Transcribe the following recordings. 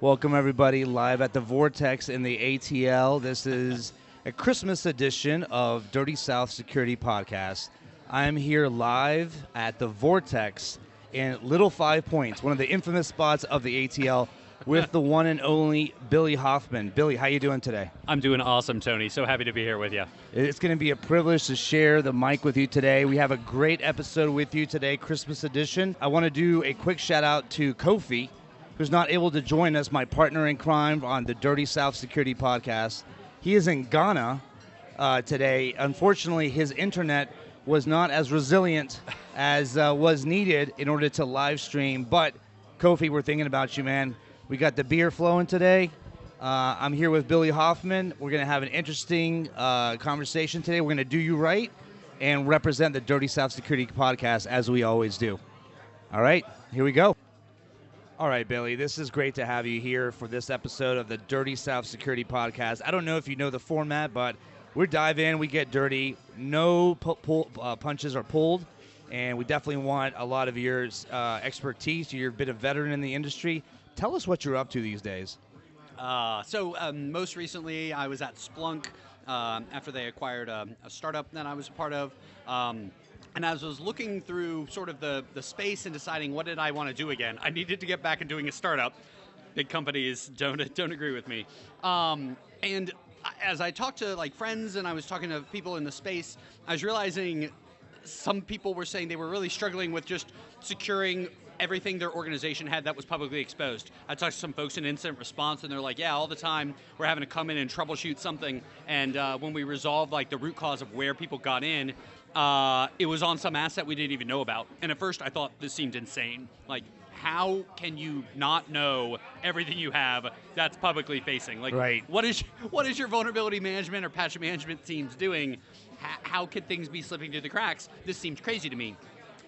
Welcome, everybody, live at the Vortex in the ATL. This is a Christmas edition of Dirty South Security Podcast. I am here live at the Vortex in Little Five Points, one of the infamous spots of the ATL, with the one and only Billy Hoffman. Billy, how you doing today? I'm doing awesome, Tony. So happy to be here with you. It's going to be a privilege to share the mic with you today. We have a great episode with you today, Christmas edition. I want to do a quick shout out to Kofi, who's not able to join us, my partner in crime on the Dirty South Security Podcast. He is in Ghana today. Unfortunately, his internet was not as resilient as was needed in order to live stream. But, Kofi, we're thinking about you, man. We got the beer flowing today. I'm here with Billy Hoffman. We're going to have an interesting conversation today. We're going to do you right and represent the Dirty South Security Podcast as we always do. All right, here we go. All right, Billy, this is great to have you here for this episode of the Dirty South Security Podcast. I don't know if you know the format, but we dive in, we get dirty, no punches are pulled, and we definitely want a lot of your expertise. You're a bit of veteran in the industry. Tell us what you're up to these days. Most recently, I was at Splunk after they acquired a startup that I was a part of. And as I was looking through sort of the space and deciding what did I want to do again, I needed to get back and doing a startup. Big companies don't agree with me. And as I talked to like friends and I was talking to people in the space, I was realizing some people were saying they were really struggling with just securing everything their organization had that was publicly exposed. I talked to some folks in incident response, and they're like, yeah, all the time we're having to come in and troubleshoot something, and when we resolved like the root cause of where people got in, it was on some asset we didn't even know about. And at first I thought this seemed insane. Like, how can you not know everything you have that's publicly facing? Like, right. What is your vulnerability management or patch management teams doing? How could things be slipping through the cracks? This seems crazy to me.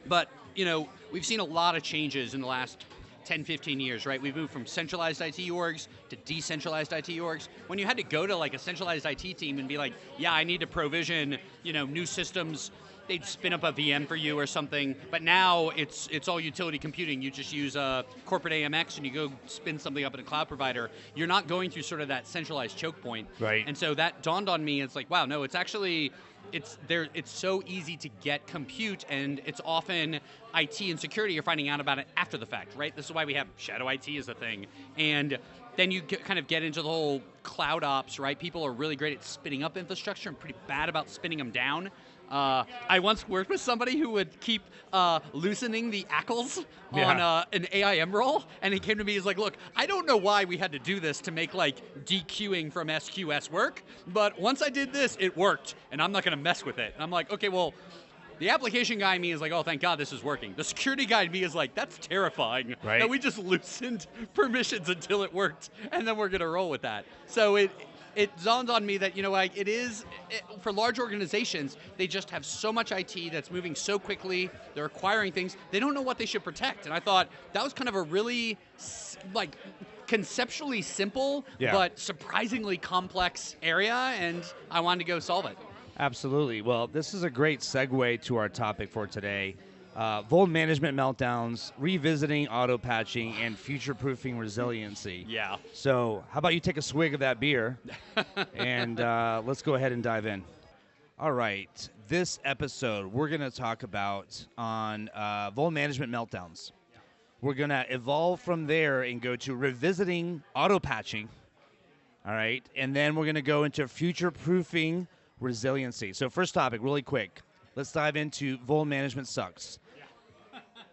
But, you know, we've seen a lot of changes in the last 10, 15 years, right? We've moved from centralized IT orgs to decentralized IT orgs. When you had to go to like a centralized IT team and be like, yeah, I need to provision, new systems, they'd spin up a VM for you or something. But now it's all utility computing. You just use a corporate AMX and you go spin something up in a cloud provider. You're not going through sort of that centralized choke point. Right. And so that dawned on me. It's like, wow, no, it's actually... It's so easy to get compute, and it's often IT and security are finding out about it after the fact, right? This is why we have shadow IT as a thing. And then you kind of get into the whole cloud ops, right? People are really great at spinning up infrastructure and pretty bad about spinning them down. I once worked with somebody who would keep loosening the ACLs on an AIM role, and he came to me, he's like, look, I don't know why we had to do this to make like DQing from SQS work, but once I did this, it worked, and I'm not going to mess with it. And I'm like, okay, well, the application guy in me is like, oh, thank God this is working. The security guy in me is like, that's terrifying. Right. That we just loosened permissions until it worked, and then we're going to roll with that. So it dawned on me that, for large organizations, they just have so much IT that's moving so quickly, they're acquiring things, they don't know what they should protect. And I thought that was kind of a really, conceptually simple, but surprisingly complex area, and I wanted to go solve it. Absolutely. Well, this is a great segue to our topic for today. Vuln Mgt Meltdowns, revisiting Autopatching, and future-proofing resiliency. Yeah. So how about you take a swig of that beer, and let's go ahead and dive in. All right. This episode, we're going to talk about on Vuln Mgt Meltdowns. We're going to evolve from there and go to revisiting Autopatching. All right. And then we're going to go into future-proofing resiliency. So first topic, really quick. Let's dive into Vuln Mgt Sucks.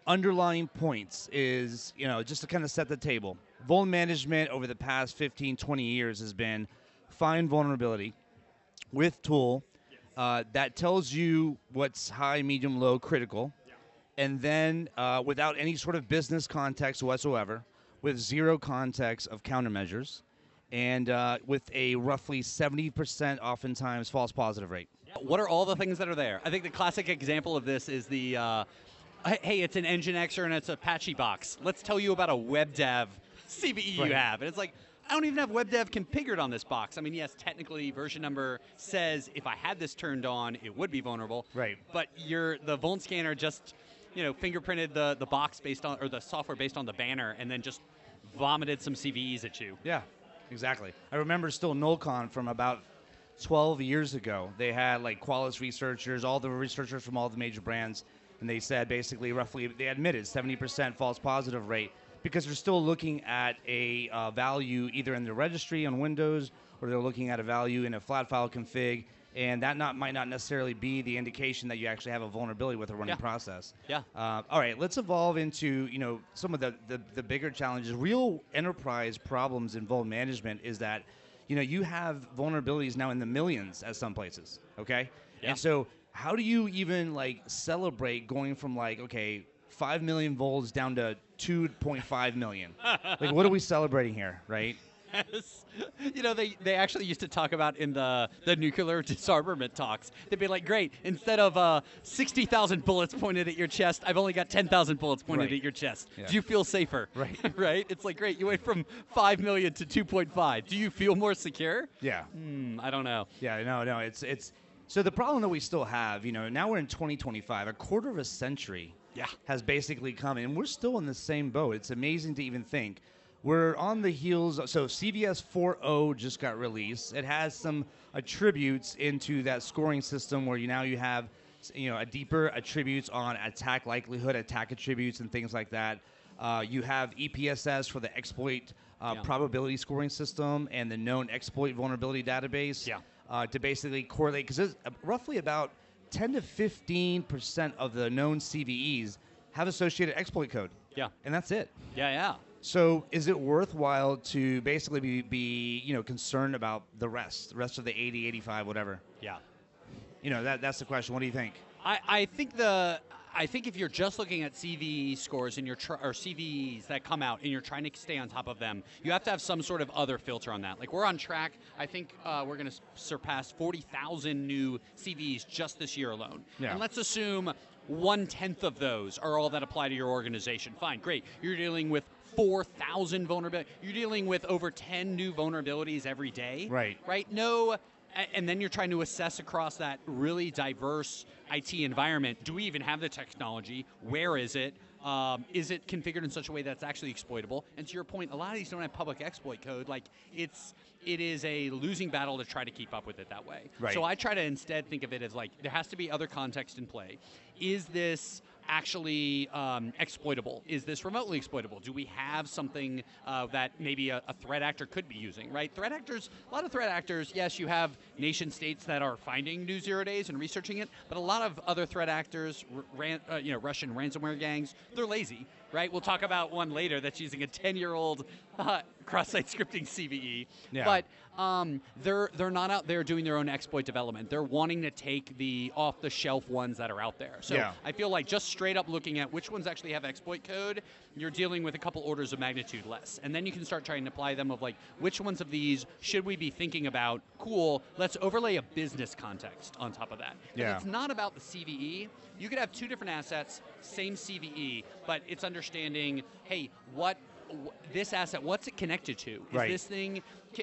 Underlying points is, just to kind of set the table. Vuln management over the past 15, 20 years has been find vulnerability with tool that tells you what's high, medium, low, critical, and then without any sort of business context whatsoever, with zero context of countermeasures, and with a roughly 70% oftentimes false positive rate. What are all the things that are there? I think the classic example of this is the, hey, it's an Nginx and it's a Apache box. Let's tell you about a web dev CVE you have. And it's like, I don't even have web dev configured on this box. I mean, yes, technically version number says if I had this turned on, it would be vulnerable. Right. But the Vuln scanner just, fingerprinted the box based on, or the software based on the banner, and then just vomited some CVEs at you. Yeah, exactly. I remember still Nullcon from about 12 years ago. They had like Qualys researchers, all the researchers from all the major brands, and they said basically roughly, they admitted 70% false positive rate because they're still looking at a value either in the registry on Windows or they're looking at a value in a flat file config, and that might not necessarily be the indication that you actually have a vulnerability with a running process. Yeah. All right, let's evolve into some of the bigger challenges. Real enterprise problems in Vuln management is that you have vulnerabilities now in the millions at some places. Okay, and so how do you even like celebrate going from like 5 million volts down to 2.5 million? Like, what are we celebrating here, right? Yes. They actually used to talk about in the nuclear disarmament talks. They'd be like, great, instead of 60,000 bullets pointed at your chest, I've only got 10,000 bullets pointed at your chest. Yeah. Do you feel safer? Right. Right? It's like, great, you went from 5 million to 2.5. Do you feel more secure? Yeah. I don't know. Yeah, no, it's so the problem that we still have, now we're in 2025, a quarter of a century has basically come, and we're still in the same boat. It's amazing to even think. We're on the heels, so CVEs 4.0 just got released. It has some attributes into that scoring system where you have, a deeper attributes on attack likelihood, attack attributes, and things like that. You have EPSS for the exploit probability scoring system and the known exploit vulnerability database to basically correlate, because there's roughly about 10 to 15% of the known CVEs have associated exploit code. Yeah. And that's it. Yeah. So is it worthwhile to basically be concerned about the rest of the 80, 85, whatever? Yeah. That's the question. What do you think? I think if you're just looking at CVE scores and or CVEs that come out and you're trying to stay on top of them, you have to have some sort of other filter on that. Like, we're on track. I think we're going to surpass 40,000 new CVEs just this year alone. Yeah. And let's assume 1/10 of those are all that apply to your organization. Fine, great. You're dealing with 4,000 vulnerabilities. You're dealing with over 10 new vulnerabilities every day. Right? No. And then you're trying to assess across that really diverse IT environment. Do we even have the technology? Where is it? Is it configured in such a way that's actually exploitable? And to your point, a lot of these don't have public exploit code. Like, it is a losing battle to try to keep up with it that way. Right. So I try to instead think of it as like, there has to be other context in play. Is this actually exploitable? Is this remotely exploitable? Do we have something that maybe a threat actor could be using, right? Threat actors, a lot of threat actors, yes, you have nation states that are finding new 0 days and researching it, but a lot of other threat actors, Russian ransomware gangs, they're lazy, right? We'll talk about one later that's using a 10-year-old cross-site scripting CVE, but they're not out there doing their own exploit development. They're wanting to take the off-the-shelf ones that are out there. So I feel like just straight up looking at which ones actually have exploit code, you're dealing with a couple orders of magnitude less. And then you can start trying to apply them of like, which ones of these should we be thinking about? Cool, let's overlay a business context on top of that. It's not about the CVE. You could have two different assets, same CVE, but it's understanding, hey, this asset, what's it connected to?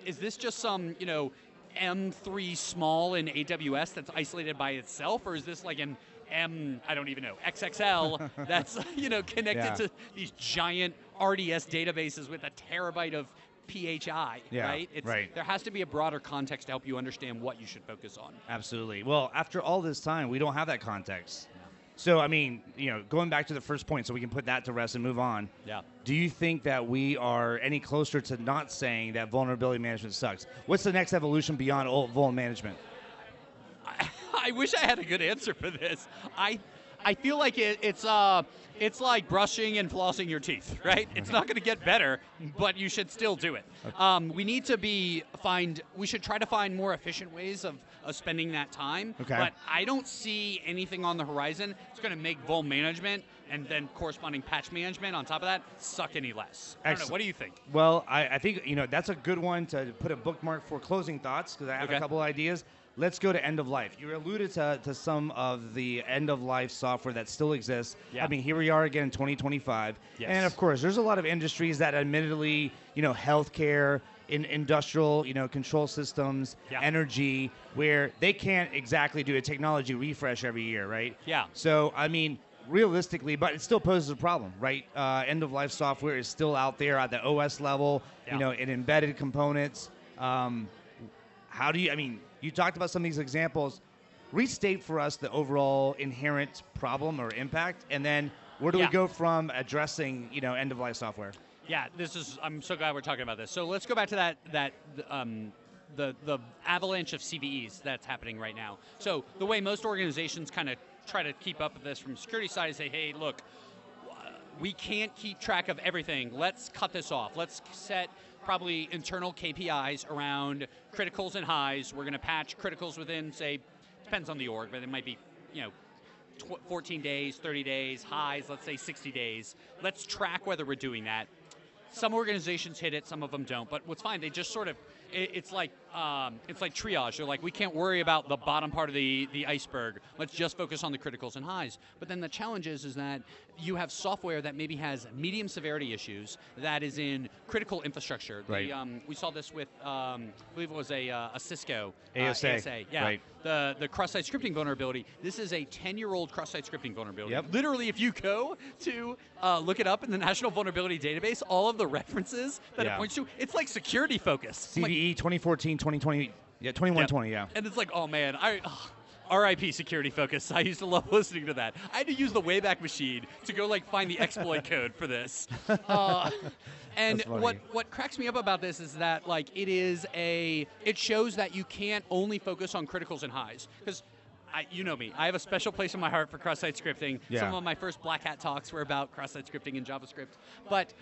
Is this just some, M3 small in AWS that's isolated by itself, or is this like an I don't even know, XXL that's, connected to these giant RDS databases with a terabyte of PHI, right? There has to be a broader context to help you understand what you should focus on. Absolutely. Well, after all this time, we don't have that context. So, I mean, going back to the first point so we can put that to rest and move on. Yeah. Do you think that we are any closer to not saying that vulnerability management sucks? What's the next evolution beyond Vuln management? I wish I had a good answer for this. I feel like it's like brushing and flossing your teeth, right? It's not going to get better, but you should still do it. We need to we should try to find more efficient ways of spending that time. But I don't see anything on the horizon that's going to make Vuln management and then corresponding patch management on top of that suck any less. I don't know. What do you think? Well, I think that's a good one to put a bookmark for closing thoughts, because I have a couple ideas. Let's go to end of life. You alluded to some of the end of life software that still exists. I mean, here we are again in 2025. And of course, there's a lot of industries that admittedly, healthcare, industrial, control systems, energy, where they can't exactly do a technology refresh every year, right? So, I mean, realistically, but it still poses a problem, right? End-of-life software is still out there at the OS level, in embedded components. How do you, you talked about some of these examples. Restate for us the overall inherent problem or impact, and then where do we go from addressing, end-of-life software? Yeah, I'm so glad we're talking about this. So let's go back to the avalanche of CVEs that's happening right now. So the way most organizations kind of try to keep up with this from the security side is say, hey, look, we can't keep track of everything. Let's cut this off. Let's set probably internal KPIs around criticals and highs. We're going to patch criticals within, say, depends on the org, but it might be, 14 days, 30 days, highs, let's say 60 days. Let's track whether we're doing that. Some organizations hit it, some of them don't. But what's fine, they just sort of, it's like triage. They're like, we can't worry about the bottom part of the iceberg. Let's just focus on the criticals and highs. But then the challenge is that you have software that maybe has medium severity issues that is in critical infrastructure. Right. We saw this with, I believe it was a Cisco ASA. Yeah. Right. The cross-site scripting vulnerability. This is a 10-year-old cross-site scripting vulnerability. Yep. Literally, if you go to look it up in the National Vulnerability Database, all of the references that it points to, it's like security focused. CVE 2014, 2020, 2120, yeah. And it's like, oh man, RIP security focus. I used to love listening to that. I had to use the Wayback Machine to go find the exploit code for this. And what cracks me up about this is that it shows that you can't only focus on criticals and highs, because you know me. I have a special place in my heart for cross-site scripting. Yeah. Some of my first Black Hat talks were about cross-site scripting in JavaScript. But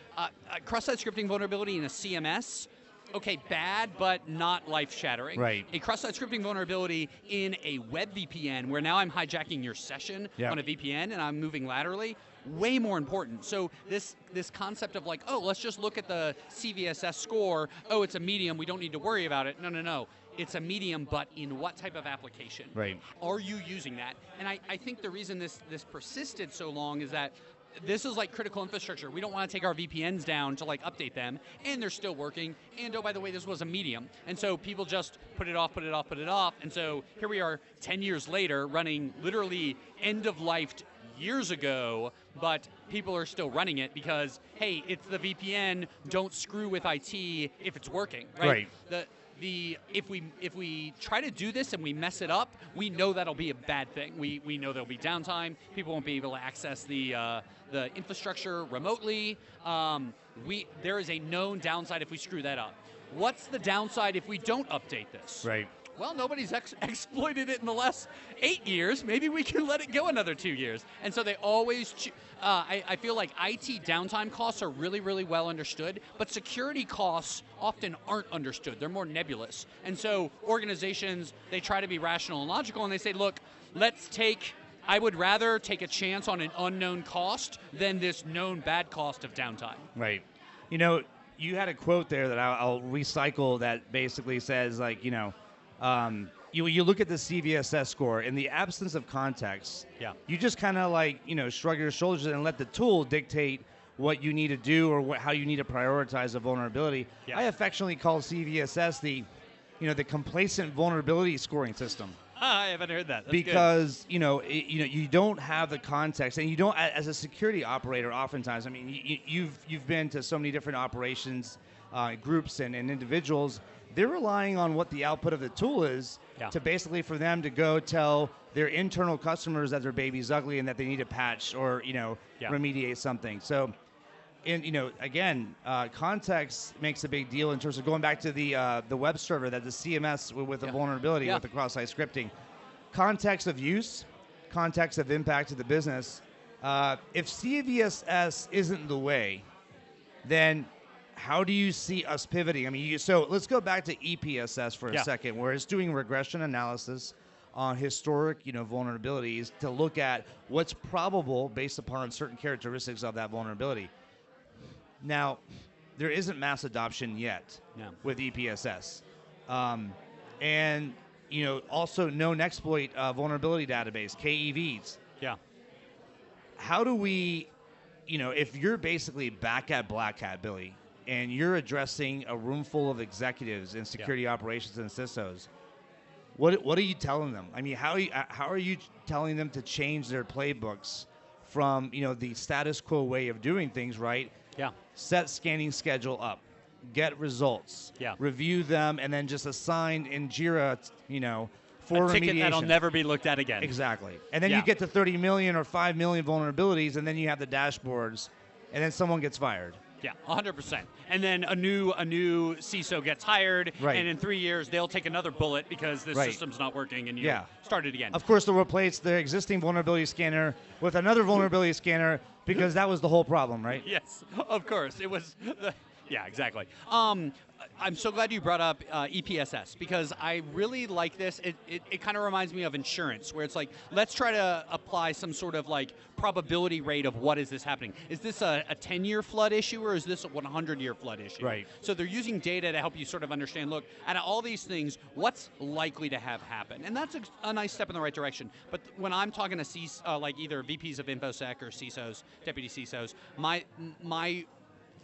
cross-site scripting vulnerability in a CMS, okay, bad, but not life-shattering. Right. A cross-site scripting vulnerability in a web VPN, where now I'm hijacking your session on a VPN and I'm moving laterally, way more important. So this concept of let's just look at the CVSS score. Oh, it's a medium. We don't need to worry about it. No. It's a medium, but in what type of application? Right. Are you using that? And I think the reason this persisted so long is that this is like critical infrastructure. We don't want to take our VPNs down to update them, and they're still working. And oh, by the way, this was a medium. And so people just put it off. And so here we are 10 years later running literally end-of-lifed years ago, but people are still running it because, hey, it's the VPN, don't screw with IT if it's working, right? If we try to do this and we mess it up, we know that'll be a bad thing. We know there'll be downtime. People won't be able to access the infrastructure remotely. There is a known downside if we screw that up. What's the downside if we don't update this? Right. Well, nobody's exploited it in the last 8 years. Maybe we can let it go another 2 years. And so they always, I feel like IT downtime costs are really, really well understood, but security costs often aren't understood. They're more nebulous. And so organizations, they try to be rational and logical, and they say, look, I would rather take a chance on an unknown cost than this known bad cost of downtime. Right. You had a quote there that I'll recycle that basically says, you look at the CVSS score, in the absence of context, you just kind of shrug your shoulders and let the tool dictate what you need to do or how you need to prioritize a vulnerability. I affectionately call CVSS the complacent vulnerability scoring system. I haven't heard that. That's because good. You don't have the context, and you don't, as a security operator, oftentimes. You've been to so many different operations groups and individuals. They're relying on what the output of the tool is to basically for them to go tell their internal customers that their baby's ugly and that they need to patch or remediate something. So, again, context makes a big deal in terms of going back to the web server, that the CMS with the vulnerability with the cross-site scripting. Context of use, context of impact to the business. If CVSS isn't the way, then how do you see us pivoting? So let's go back to EPSS for a second, where it's doing regression analysis on historic, vulnerabilities to look at what's probable based upon certain characteristics of that vulnerability. Now, there isn't mass adoption yet with EPSS. And, also known exploit vulnerability database, KEVs. Yeah. How do we, if you're basically back at Black Hat, Billy, and you're addressing a room full of executives in security operations and CISOs, what are you telling them? How are you telling them to change their playbooks from, the status quo way of doing things, right? Yeah. Set scanning schedule up, get results, review them, and then just assign in Jira, for a ticket remediation. that'll never be looked at again. Exactly. And then you get to 30 million or 5 million vulnerabilities, and then you have the dashboards, and then someone gets fired. Yeah, 100%. And then a new CISO gets hired, and in 3 years they'll take another bullet because this system's not working, and you start it again. Of course, they'll replace the existing vulnerability scanner with another vulnerability scanner because that was the whole problem, right? Yes, of course. It was. Yeah, exactly. I'm so glad you brought up EPSS because I really like this. It kind of reminds me of insurance, where it's like, let's try to apply some sort of like probability rate of what is this happening. Is this a 10-year flood issue or is this a 100-year flood issue? Right. So they're using data to help you sort of understand, look, out of all these things, what's likely to have happened? And that's a nice step in the right direction. But when I'm talking to like either VPs of InfoSec or CISOs, deputy CISOs, my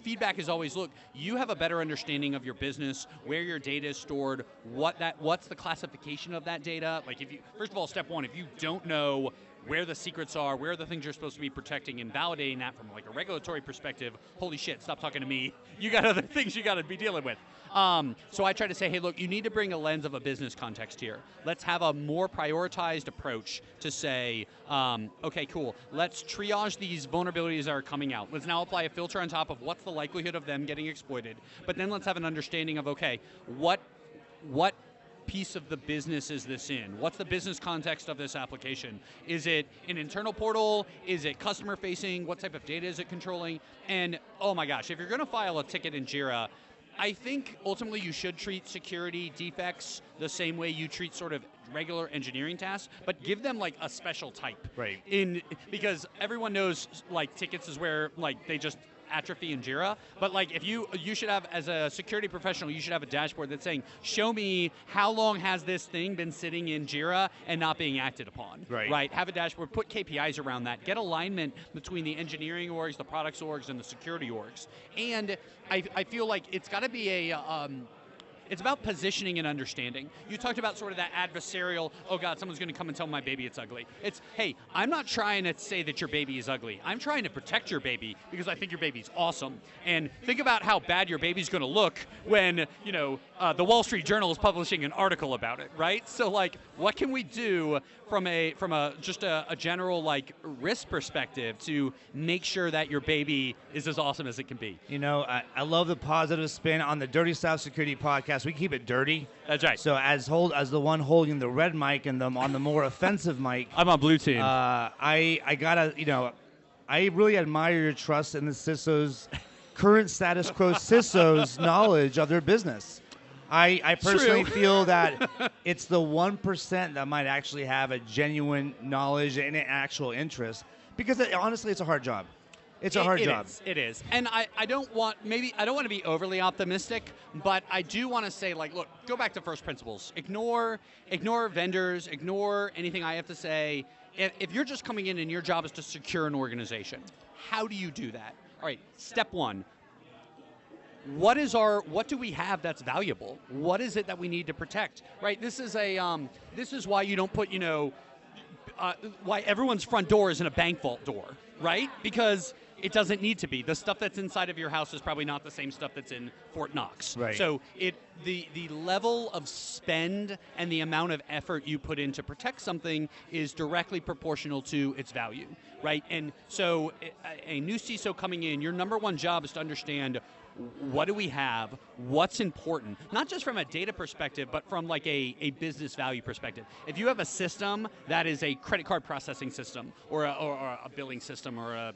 feedback is always, look, you have a better understanding of your business, where your data is stored, what's the classification of that data. Like, first of all, step one, if you don't know where the secrets are, where are the things you're supposed to be protecting and validating that from like a regulatory perspective, holy shit, stop talking to me. You got other things you got to be dealing with. So I try to say, hey, look, you need to bring a lens of a business context here. Let's have a more prioritized approach to say, okay, cool, let's triage these vulnerabilities that are coming out. Let's now apply a filter on top of what's the likelihood of them getting exploited. But then let's have an understanding of, okay, what piece of the business is this in? What's the business context of this application? Is it an internal portal? Is it customer facing? What type of data is it controlling? And oh my gosh, if you're going to file a ticket in Jira, I think ultimately you should treat security defects the same way you treat sort of regular engineering tasks, but give them like a special type. Right. Because everyone knows like tickets is where like they just atrophy in Jira, but like if you should have, as a security professional, you should have a dashboard that's saying, show me how long has this thing been sitting in Jira and not being acted upon. Right. Have a dashboard, put KPIs around that, get alignment between the engineering orgs, the products orgs, and the security orgs. And I feel like it's got to be it's about positioning and understanding. You talked about sort of that adversarial, oh God, someone's going to come and tell my baby it's ugly. It's, hey, I'm not trying to say that your baby is ugly. I'm trying to protect your baby because I think your baby's awesome. And think about how bad your baby's going to look when, the Wall Street Journal is publishing an article about it, right? So like, what can we do from a general like risk perspective to make sure that your baby is as awesome as it can be? I love the positive spin on the Dirty South Security podcast. We keep it dirty. That's right. So as the one holding the red mic and them on the more offensive mic, I'm on blue team. I gotta, I really admire your trust in the CISO's current status quo CISO's knowledge of their business. I personally feel that it's the 1% that might actually have a genuine knowledge and an actual interest, because honestly, it's a hard job. It's a hard job. It is. And I don't want to be overly optimistic, but I do want to say, like, look, go back to first principles. Ignore vendors, ignore anything I have to say. If you're just coming in and your job is to secure an organization, how do you do that? All right, step one. What do we have that's valuable? What is it that we need to protect? Right? This is why you don't put, why everyone's front door isn't a bank vault door, right? Because it doesn't need to be. The stuff that's inside of your house is probably not the same stuff that's in Fort Knox. Right. So the level of spend and the amount of effort you put in to protect something is directly proportional to its value, right? And so a new CISO coming in, your number one job is to understand, what do we have? What's important? Not just from a data perspective, but from like a business value perspective. If you have a system that is a credit card processing system, or a billing system, or a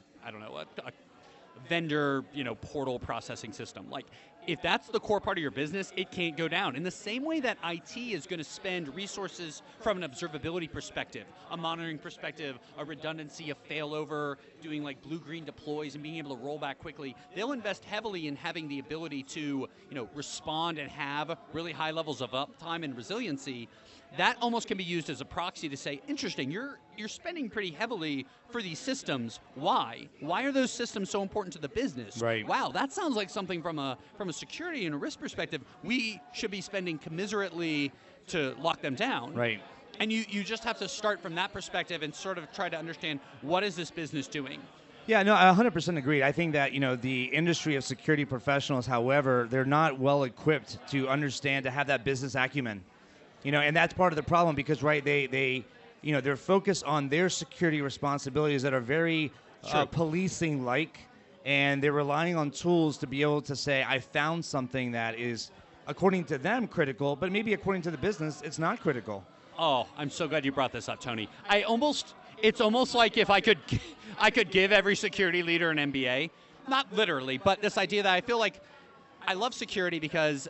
vendor, portal processing system, like, if that's the core part of your business, it can't go down. In the same way that IT is going to spend resources from an observability perspective, a monitoring perspective, a redundancy, a failover, doing like blue-green deploys and being able to roll back quickly, they'll invest heavily in having the ability to, respond and have really high levels of uptime and resiliency. That almost can be used as a proxy to say, interesting, you're spending pretty heavily for these systems. Why? Why are those systems so important to the business? Right. Wow, that sounds like something from a security and a risk perspective we should be spending commiserately to lock them down. Right. And you just have to start from that perspective and sort of try to understand what is this business doing. Yeah, no, I 100% agree. I think that, the industry of security professionals, however, they're not well equipped to understand, to have that business acumen. And that's part of the problem because, right, they're focused on their security responsibilities that are very policing-like, and they're relying on tools to be able to say, I found something that is, according to them, critical, but maybe according to the business, it's not critical. Oh, I'm so glad you brought this up, Tony. It's almost like if I could give every security leader an MBA. Not literally, but this idea that I feel like I love security because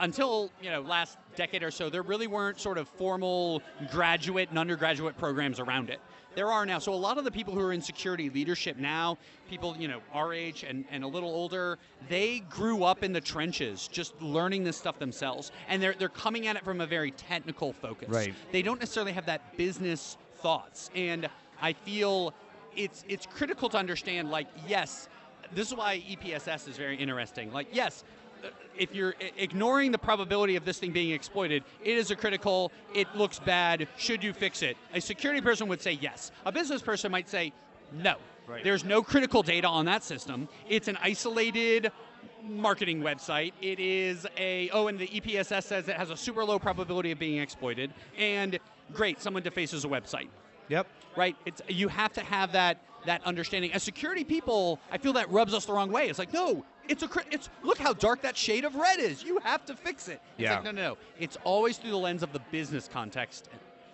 until, last decade or so, there really weren't sort of formal graduate and undergraduate programs around it. There are now. So a lot of the people who are in security leadership now, people, our age and a little older, they grew up in the trenches just learning this stuff themselves. And they're coming at it from a very technical focus. Right. They don't necessarily have that business thoughts. And I feel it's critical to understand, like, yes, this is why EPSS is very interesting. Like, yes, if you're ignoring the probability of this thing being exploited, it is a critical, it looks bad, should you fix it? A security person would say yes. A business person might say no. Right. There's no critical data on that system. It's an isolated marketing website. It is and the EPSS says it has a super low probability of being exploited, and great, someone defaces a website. Yep. Right? You have to have that understanding. As security people, I feel that rubs us the wrong way. It's like, no, look how dark that shade of red is. You have to fix it. It's like, no. It's always through the lens of the business context.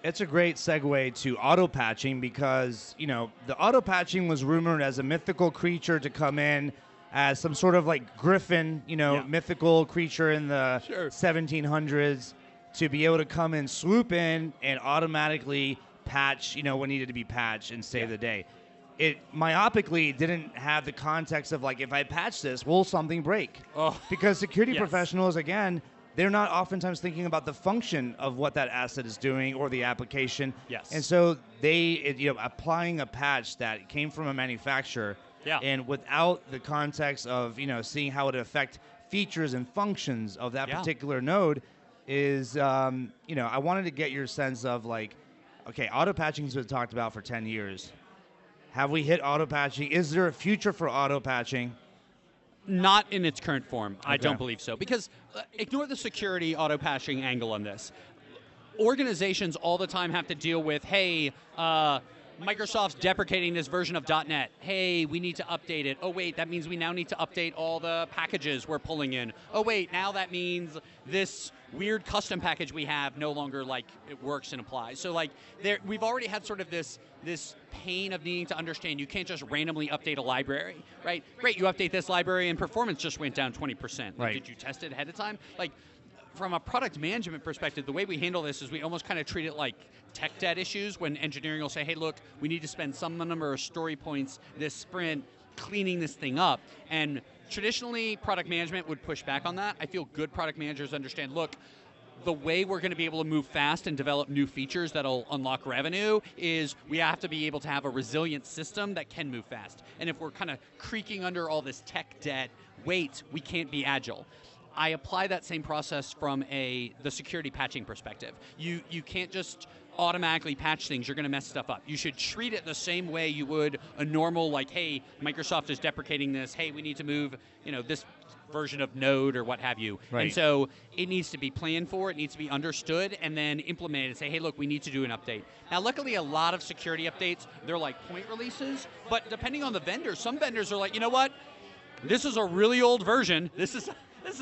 It's a great segue to auto-patching because, the auto-patching was rumored as a mythical creature to come in as some sort of like griffin, mythical creature in the 1700s to be able to come and swoop in and automatically patch, what needed to be patched and save the day. It myopically didn't have the context of like, if I patch this, will something break? Oh. Because security professionals, again, they're not oftentimes thinking about the function of what that asset is doing or the application. Yes. And so applying a patch that came from a manufacturer and without the context of, seeing how it would affect features and functions of that particular node is, I wanted to get your sense of like, okay, auto-patching has been talked about for 10 years. Have we hit auto-patching? Is there a future for auto-patching? Not in its current form. Okay. I don't believe so. Because ignore the security auto-patching angle on this. Organizations all the time have to deal with, hey, Microsoft's deprecating this version of .NET. Hey, we need to update it. Oh, wait, that means we now need to update all the packages we're pulling in. Oh, wait, now that means this weird custom package we have no longer, it works and applies. So, we've already had sort of this pain of needing to understand you can't just randomly update a library, right? Great, you update this library and performance just went down 20%. Right. Did you test it ahead of time? From a product management perspective, the way we handle this is we almost kind of treat it like tech debt issues when engineering will say, hey, look, we need to spend some number of story points this sprint cleaning this thing up. And traditionally, product management would push back on that. I feel good product managers understand, look, the way we're going to be able to move fast and develop new features that'll unlock revenue is we have to be able to have a resilient system that can move fast. And if we're kind of creaking under all this tech debt weight, we can't be agile. I apply that same process from the security patching perspective. You can't just automatically patch things. You're going to mess stuff up. You should treat it the same way you would a normal, hey, Microsoft is deprecating this. Hey, we need to move, this version of Node or what have you. Right. And so it needs to be planned for, it needs to be understood, and then implemented and say, hey, look, we need to do an update. Now, luckily, a lot of security updates, they're like point releases, but depending on the vendor, some vendors are like, you know what? This is a really old version. This is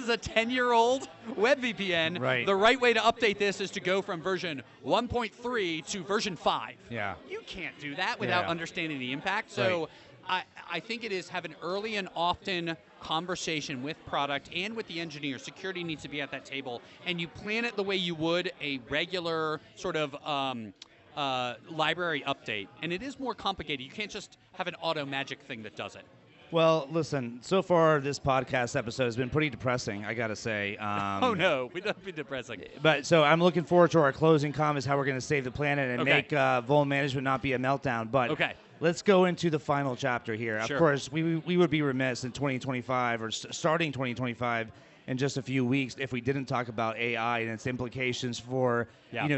a 10-year-old web VPN. Right. The right way to update this is to go from version 1.3 to version 5. Yeah. You can't do that without understanding the impact. So I think it is have an early and often conversation with product and with the engineer. Security needs to be at that table. And you plan it the way you would a regular sort of library update. And it is more complicated. You can't just have an auto magic thing that does it. Well, listen, so far this podcast episode has been pretty depressing, I got to say. Oh, no, we don't be depressing. But so I'm looking forward to our closing comments, how we're going to save the planet and make Vuln Management not be a meltdown. But let's go into the final chapter here. Of course, we would be remiss in 2025 or starting 2025 in just a few weeks if we didn't talk about AI and its implications for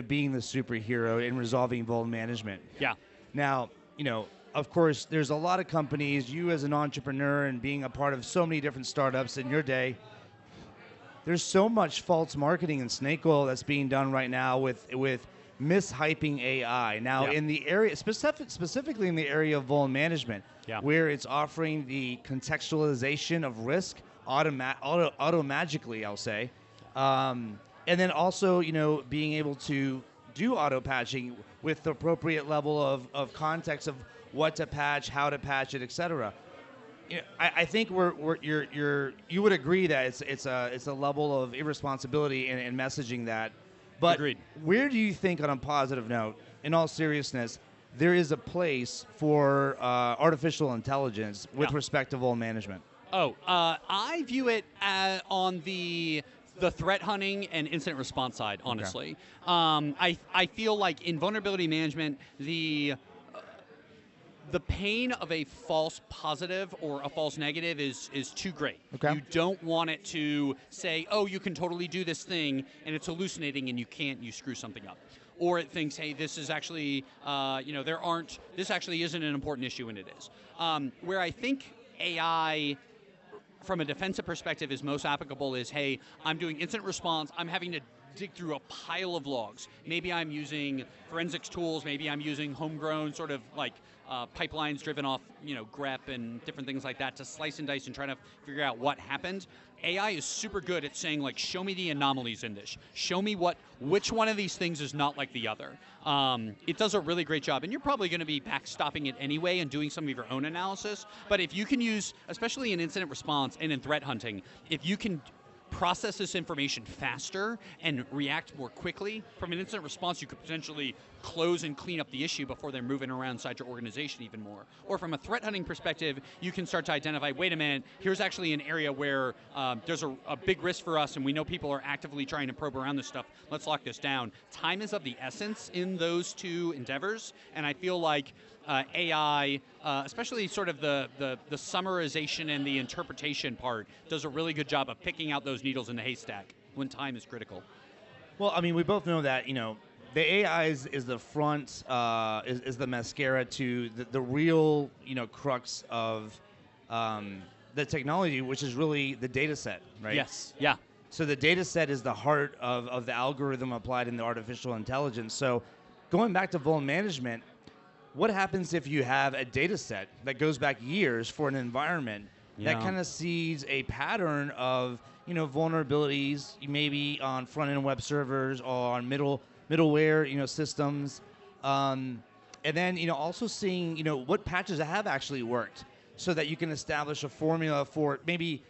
being the superhero in resolving vuln management. Yeah. Now, of course, there's a lot of companies. You as an entrepreneur and being a part of so many different startups in your day, there's so much false marketing and snake oil that's being done right now with mishyping AI. Now, in the area, specifically in the area of vuln management, where it's offering the contextualization of risk auto-magically, I'll say, and then also, being able to do auto-patching with the appropriate level of context of what to patch, how to patch it, etc. I think you would agree that it's a level of irresponsibility in messaging that. But Agreed. Where do you think, on a positive note, in all seriousness, there is a place for artificial intelligence with respect to vuln management? I view it on the threat hunting and incident response side, honestly. Okay. I feel like in vulnerability management, the pain of a false positive or a false negative is too great. Okay. You don't want it to say, oh, you can totally do this thing, and it's hallucinating, and you can't, you screw something up. Or it thinks, hey, this is actually, this actually isn't an important issue, and it is. Where I think AI, from a defensive perspective, is most applicable is, hey, I'm doing incident response, I'm having to dig through a pile of logs. Maybe I'm using forensics tools, maybe I'm using homegrown sort of like pipelines driven off, grep and different things like that to slice and dice and try to figure out what happened. AI is super good at saying, like, show me the anomalies in this. Show me which one of these things is not like the other. It does a really great job, and you're probably going to be backstopping it anyway and doing some of your own analysis. But if you can use, especially in incident response and in threat hunting, if you can process this information faster and react more quickly. From an incident response, you could potentially close and clean up the issue before they're moving around inside your organization even more. Or from a threat hunting perspective, you can start to identify, wait a minute, here's actually an area where there's a big risk for us and we know people are actively trying to probe around this stuff. Let's lock this down. Time is of the essence in those two endeavors, and I feel like AI, especially sort of the summarization and the interpretation part, does a really good job of picking out those needles in the haystack when time is critical. Well, I mean, we both know that, the AI is the front, is the mascara to the real, crux of the technology, which is really the data set, right? Yes, yeah. So the data set is the heart of the algorithm applied in the artificial intelligence. So going back to vuln management, what happens if you have a data set that goes back years for an environment that kind of sees a pattern of, vulnerabilities, maybe on front-end web servers or on middleware, systems, and then, also seeing, what patches have actually worked so that you can establish a formula for maybe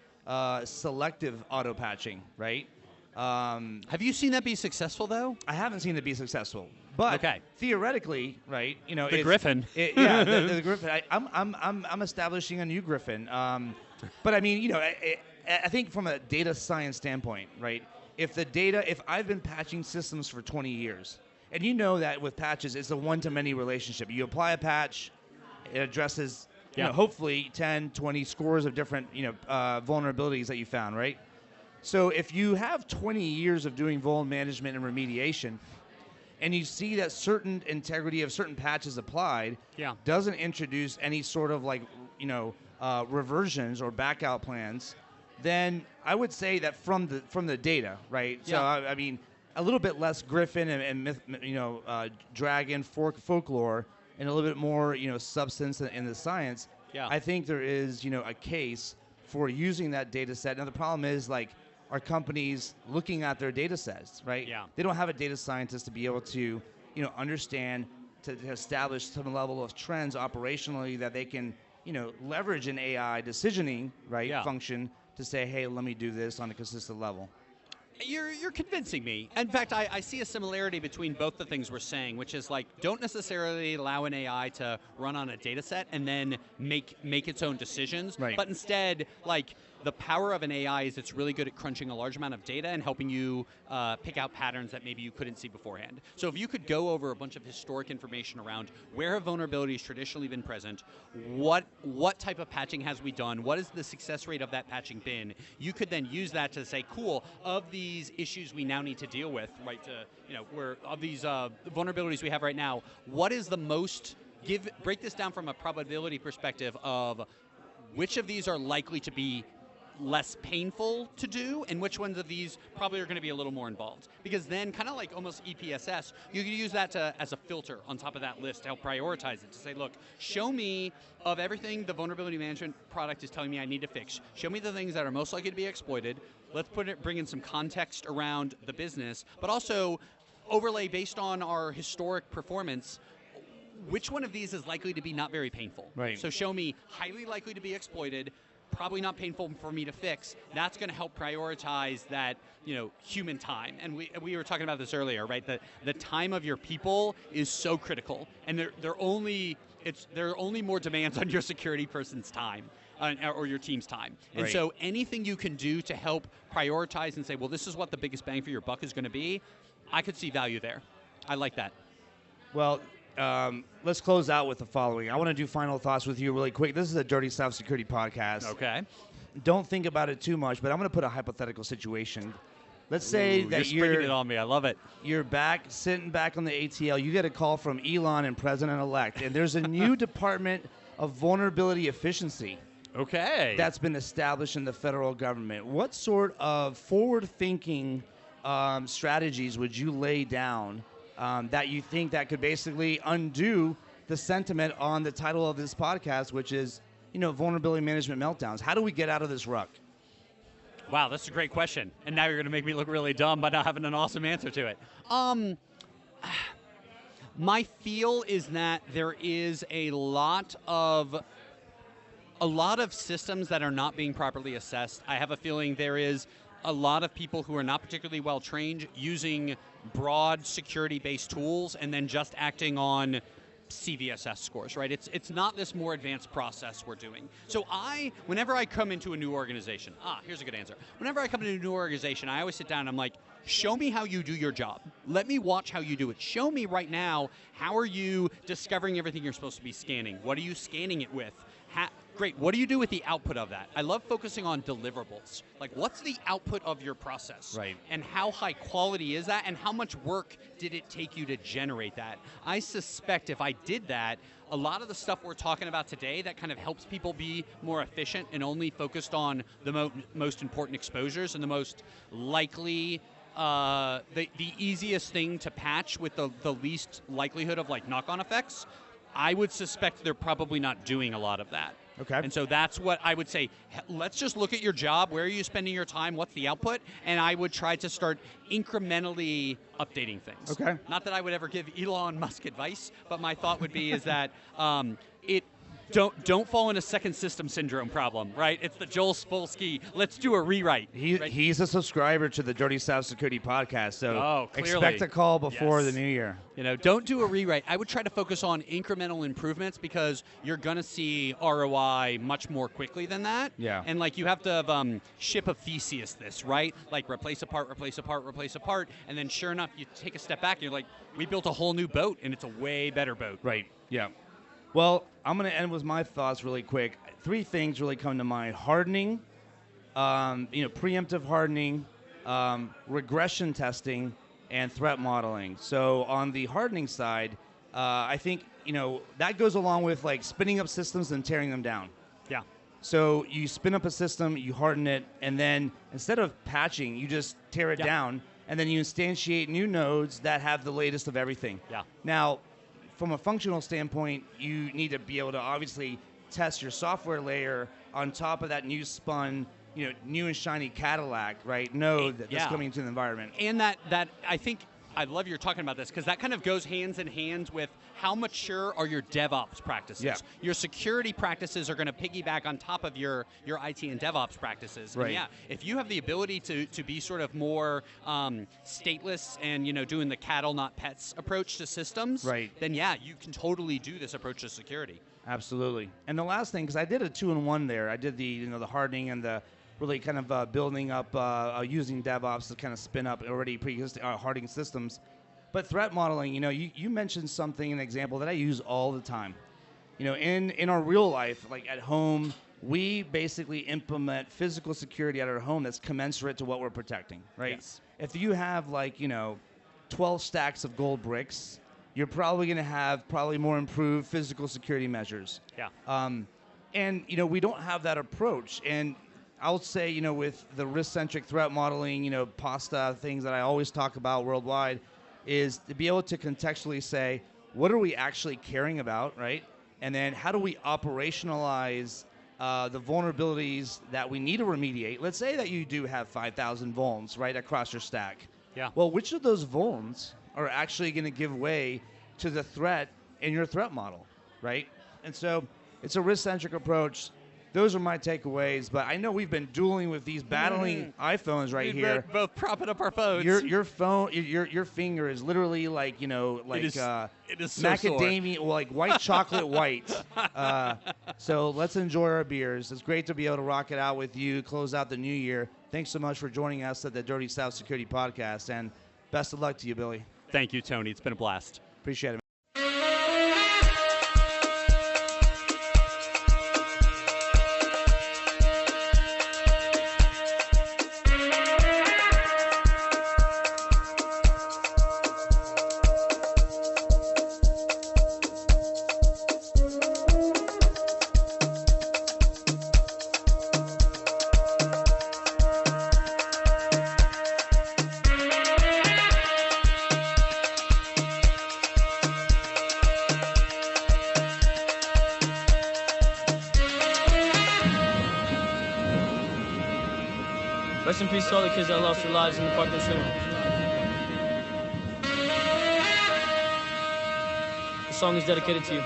selective auto-patching, right? Have you seen that be successful, though? I haven't seen it be successful. But theoretically, right? The Griffin. The Griffin. I'm establishing a new Griffin. But I mean, I think from a data science standpoint, right? If I've been patching systems for 20 years, and that with patches, it's a one-to-many relationship. You apply a patch, it addresses, hopefully 10, 20 scores of different, vulnerabilities that you found, right? So if you have 20 years of doing vuln management and remediation, and you see that certain integrity of certain patches applied doesn't introduce any sort of reversions or backout plans, then I would say that from the data, right? So I mean, a little bit less Griffin and myth, dragon folklore, and a little bit more substance in the science. I think there is a case for using that data set. Now the problem is are companies looking at their data sets, right? They don't have a data scientist to be able to, understand, to establish some level of trends operationally that they can, leverage an AI decisioning, right, function to say, hey, let me do this on a consistent level. You're convincing me. In fact, I see a similarity between both the things we're saying, which is don't necessarily allow an AI to run on a data set and then make its own decisions, but instead the power of an AI is it's really good at crunching a large amount of data and helping you pick out patterns that maybe you couldn't see beforehand. So if you could go over a bunch of historic information around where have vulnerabilities traditionally been present, what type of patching has we done, what is the success rate of that patching been, you could then use that to say, cool, of these issues we now need to deal with, right, of these vulnerabilities we have right now, what is the most, break this down from a probability perspective of which of these are likely to be less painful to do, and which ones of these probably are going to be a little more involved. Because then, kind of like almost EPSS, you can use that as a filter on top of that list to help prioritize it, to say, look, show me of everything the vulnerability management product is telling me I need to fix, show me the things that are most likely to be exploited, let's bring in some context around the business, but also overlay based on our historic performance, which one of these is likely to be not very painful. Right. So show me highly likely to be exploited, probably not painful for me to fix. That's going to help prioritize that, human time. And we were talking about this earlier, right? The time of your people is so critical, and there are only more demands on your security person's time. Or your team's time. And right. So anything you can do to help prioritize and say, well, this is what the biggest bang for your buck is going to be, I could see value there. I like that. Well, let's close out with the following. I want to do final thoughts with you really quick. This is a Dirty South Security podcast. Okay. Don't think about it too much, but I'm going to put a hypothetical situation. Let's say that you're springing it on me. I love it. You're sitting back on the ATL. You get a call from Elon and President-elect, and there's a new Department of Vulnerability Efficiency. Okay. That's been established in the federal government. What sort of forward-thinking strategies would you lay down that you think that could basically undo the sentiment on the title of this podcast, which is, vulnerability management meltdowns? How do we get out of this rut? Wow, that's a great question. And now you're going to make me look really dumb by not having an awesome answer to it. My feel is that there is a lot of systems that are not being properly assessed. I have a feeling there is a lot of people who are not particularly well trained using broad security-based tools and then just acting on CVSS scores, right? It's not this more advanced process we're doing. So whenever I come into a new organization, here's a good answer. Whenever I come into a new organization, I always sit down and I'm like, show me how you do your job. Let me watch how you do it. Show me right now, how are you discovering everything you're supposed to be scanning? What are you scanning it with? Great, what do you do with the output of that? I love focusing on deliverables. Like, what's the output of your process? Right. And how high quality is that? And how much work did it take you to generate that? I suspect if I did that, a lot of the stuff we're talking about today that kind of helps people be more efficient and only focused on the most important exposures and the most likely, the easiest thing to patch with the least likelihood of knock-on effects, I would suspect they're probably not doing a lot of that. Okay. And so that's what I would say. Let's just look at your job. Where are you spending your time? What's the output? And I would try to start incrementally updating things. Okay. Not that I would ever give Elon Musk advice, but my thought would be is that don't fall in a second system syndrome problem, right? It's the Joel Spolsky, let's do a rewrite. Right? He's a subscriber to the Dirty South Security podcast, so clearly. Expect a call before the new year. Don't do a rewrite. I would try to focus on incremental improvements because you're going to see ROI much more quickly than that. Yeah. And you have to ship of Theseus this, right? Replace a part, replace a part, replace a part, and then sure enough, you take a step back and you're like, we built a whole new boat, and it's a way better boat. Right, yeah. Well, I'm going to end with my thoughts really quick. 3 things really come to mind. Hardening, preemptive hardening, regression testing, and threat modeling. So on the hardening side, I think, that goes along with spinning up systems and tearing them down. Yeah. So you spin up a system, you harden it, and then instead of patching, you just tear it down, and then you instantiate new nodes that have the latest of everything. Yeah. Now, from a functional standpoint, you need to be able to obviously test your software layer on top of that new spun, new and shiny Cadillac, right, node that's coming into the environment. And that I think, I love you're talking about this because that kind of goes hands in hand with how mature are your DevOps practices. Yeah. Your security practices are going to piggyback on top of your IT and DevOps practices. Right. And if you have the ability to be sort of more stateless and doing the cattle not pets approach to systems, right, then you can totally do this approach to security. Absolutely. And the last thing, because I did a 2-in-1 there, I did the the hardening and the really kind of building up, using DevOps to kind of spin up already pre-existing hardening systems. But threat modeling, you mentioned something, an example that I use all the time. In our real life, like at home, we basically implement physical security at our home that's commensurate to what we're protecting, right? Yes. If you have 12 stacks of gold bricks, you're probably going to have more improved physical security measures. Yeah. And we don't have that approach. And I'll say, with the risk-centric threat modeling, PASTA things that I always talk about worldwide, is to be able to contextually say, what are we actually caring about, right? And then how do we operationalize the vulnerabilities that we need to remediate? Let's say that you do have 5,000 vulns right across your stack. Yeah. Well, which of those vulns are actually going to give way to the threat in your threat model, right? And so it's a risk-centric approach. Those are my takeaways, but I know we've been dueling with these battling iPhones right here. We're both propping up our phones. Your phone, your finger is literally like it is so macadamia, sore. like white chocolate white. So let's enjoy our beers. It's great to be able to rock it out with you, close out the new year. Thanks so much for joining us at the Dirty South Security Podcast, and best of luck to you, Billy. Thank you, Tony. It's been a blast. Appreciate it. Rest in peace to all the kids that lost their lives in the Parkland shooting. The song is dedicated to you.